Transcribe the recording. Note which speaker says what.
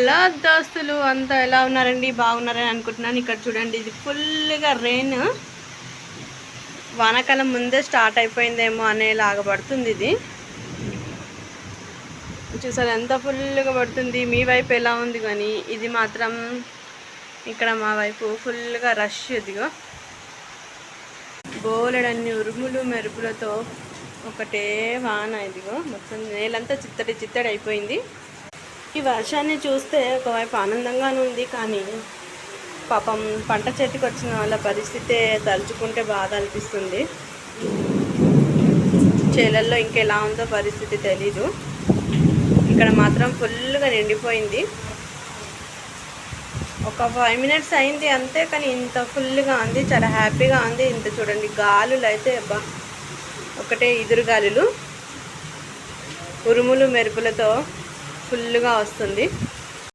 Speaker 1: Hello దోస్తులు అంతా ఎలా ఉన్నారండి? బాగున్నారని అనుకుంటున్నాను. ఇక్కడ చూడండి, ఇది ఫుల్గా రెయిన్, వానాకాలం ముందే స్టార్ట్ అయిపోయిందేమో అనేలాగా పడుతుంది. ఇది చూసారు ఎంత ఫుల్గా పడుతుంది. మీ వైపు ఎలా ఉంది? కానీ ఇది మాత్రం ఇక్కడ మా వైపు ఫుల్గా రష్. ఇదిగో బోలెడన్ని ఉరుములు మెరుపులతో ఒకటే వాన. ఇదిగో మొత్తం నేలంతా చిత్తడి చిత్తడి అయిపోయింది. ఈ వర్షాన్ని చూస్తే ఒకవైపు ఆనందంగానే ఉంది, కానీ పాపం పంట చేతికి వచ్చిన వాళ్ళ పరిస్థితే తలుచుకుంటే బాధ అనిపిస్తుంది. చేలల్లో ఇంకెలా ఉందో పరిస్థితి తెలీదు. ఇక్కడ మాత్రం ఫుల్గా నిండిపోయింది. ఒక 5 minutes అయింది అంతే, కానీ ఇంత ఫుల్గా ఉంది, చాలా హ్యాపీగా ఉంది. ఇంత చూడండి, గాలులు అయితే అబ్బా ఒకటే ఎదురు గాలులు, ఉరుములు మెరుపులతో ఫుల్గా వస్తుంది.